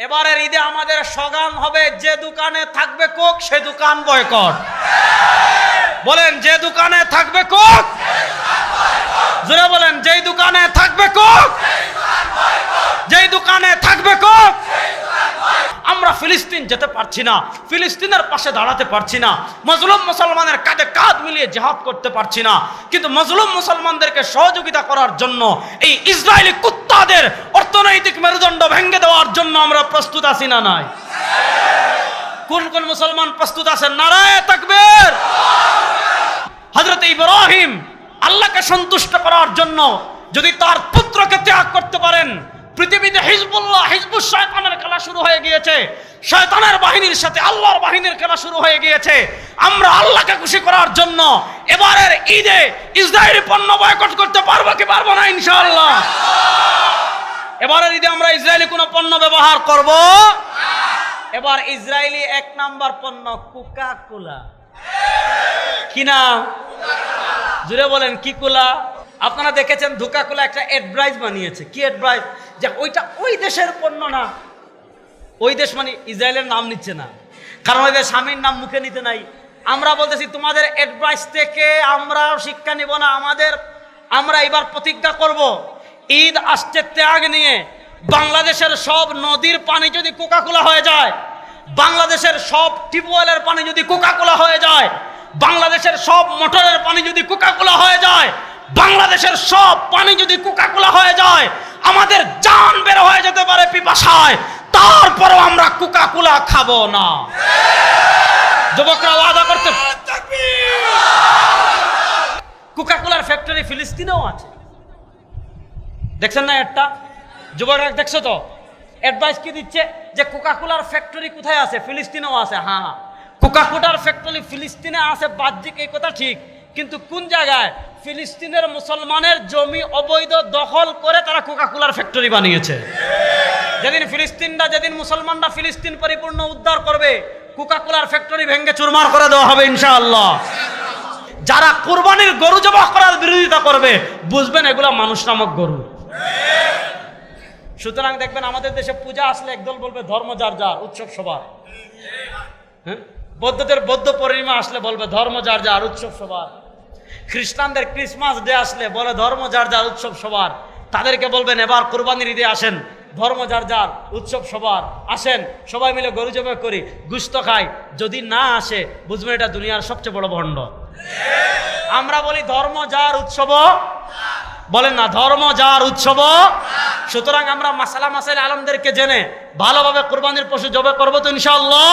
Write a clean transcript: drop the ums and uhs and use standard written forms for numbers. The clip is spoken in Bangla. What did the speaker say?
এবারের ঈদে আমাদের স্লোগান হবে, যে দোকানে থাকবে কোক সে দোকান বয়কট। বলেন, যে দোকানে থাকবে কোক, জোরে বলেন, যেই দোকানে থাকবে কোক, যেই দোকানে থাকবে কোক। আমরা ফিলিস্তিন যেতে পারছি না, ফিলিস্তিনের পাশে দাঁড়াতে পারছি না, মজলুম মুসলমানের কাঁধে কাঁধ মিলিয়ে জিহাদ করতে পারছি না, কিন্তু মজলুম মুসলমানদেরকে সহযোগিতা করার জন্য, এই ইসরায়েলি কুত্তাদের অর্থনৈতিক মেরুদণ্ড ভেঙে দেওয়ার জন্য আমরা প্রস্তুত আছি না নাই? কোন কোন মুসলমান প্রস্তুত আছেন? নারায়ে তাকবীর। হযরত ইব্রাহিম আল্লাহকে সন্তুষ্ট করার জন্য যদি তার পুত্রকে ত্যাগ করতে পারেন, পৃথিবীতে হিজবুল্লাহ, হিজবুশ শয়তানের খেলা শুরু হয়ে গিয়েছে। শয়তানের বাহিনীর সাথে আল্লাহর বাহিনীর খেলা শুরু হয়ে গিয়েছে। আমরা আল্লাহকে খুশি করার জন্য এবারের ঈদে ইসরায়েলি পণ্য বয়কট করতে পারবো কি পারবো না? ইনশাআল্লাহ। এবারের ঈদে আমরা ইসরায়েলি কোনো পণ্য ব্যবহার করব না। এবার ইসরায়েলি এক নাম্বার পণ্য কোকা কোলা। কি নাম? জুড়ে বলেন, কি কোলা? আপনারা দেখেছেন ধোকা কোলা একটা অ্যাডভার্টাইজ বানিয়েছে। কি অ্যাডভার্টাইজ? যে ওইটা ওই দেশের পণ্য না। ওই দেশ মানে ইসরায়েলের নাম নিচ্ছে না, কারণ ওই দেশ স্বামীর নাম মুখে নিতে নাই। আমরা বলতেছি তোমাদের অ্যাডভাইস থেকে আমরা শিক্ষা নিব না। আমরা এবার প্রতিজ্ঞা করব, ঈদ আসছে ত্যাগ নিয়ে বাংলাদেশের সব নদীর পানি যদি কোকা কোলা হয়ে যায়, বাংলাদেশের সব টিউবওয়েলের পানি যদি কোকা কোলা হয়ে যায়, বাংলাদেশের সব মোটরের পানি যদি কোকা কোলা হয়ে যায়, বাংলাদেশের সব পানি যদি কোকা কোলা হয়ে যায়, আমাদের জান বের হয়ে যেতে পারে পিপাসায়, তারপরেও আমরা কোকা কোলা খাবো না। যুবকরা ওয়াদা করতে। কোকা কোলার ফ্যাক্টরি ফিলিস্তিনেও আছে, দেখছেন না? একটা যুবকরা দেখছো তো? অ্যাডভাইস কি দিচ্ছে যে কোকা কোলার ফ্যাক্টরি কোথায় আছে? ফিলিস্তিনেও আছে। হ্যাঁ, কোকা কোলার ফ্যাক্টরি ফিলিস্তিনে আছে, বাহ্যিক এই কথা ঠিক, কিন্তু কোন জায়গায়? ফিলিস্তিনের মুসলমানের জমি অবৈধ দখল করে তারা কোকা কোলার ফ্যাক্টরি বানিয়েছে। যেদিন মুসলমানরা ফিলিস্তিন পরিপূর্ণ উদ্ধার করবে, কোকা কোলার ফ্যাক্টরি ভেঙে চুরমার করে দেওয়া হবে ইনশাআল্লাহ। যারা কুরবানির গরু জবাই করার বিরোধিতা করবে, বুঝবেন এগুলা মানুষ নামক গরু। সুতরাং দেখবেন আমাদের দেশে পূজা আসলে একদল বলবে ধর্ম যার যার, উৎসব সবার। হ্যাঁ, বৌদ্ধদের বৌদ্ধ পূর্ণিমা আসলে বলবে ধর্ম যার যার, উৎসব সবার। খ্রিস্টানদের ক্রিসমাস ডে আসলে বলে ধর্ম যার যার, উৎসব সবার। তাদেরকে বলবেন এবার কুরবানির ঈদে আসেন, ধর্ম যার যার, উৎসব সবার। আসেন সবাই মিলে গরু জবাই করি, গোশত খাই। যদি না আসে, বুঝবেন এটা দুনিয়ার সবচেয়ে বড় ভণ্ড। আমরা বলি ধর্ম যার, উৎসব বলেন না, ধর্ম যার, উৎসব। সুতরাং আমরা মাসাইল আলমদেরকে জেনে ভালোভাবে কুরবানির পশু জবাই করবো তো ইনশাআল্লাহ।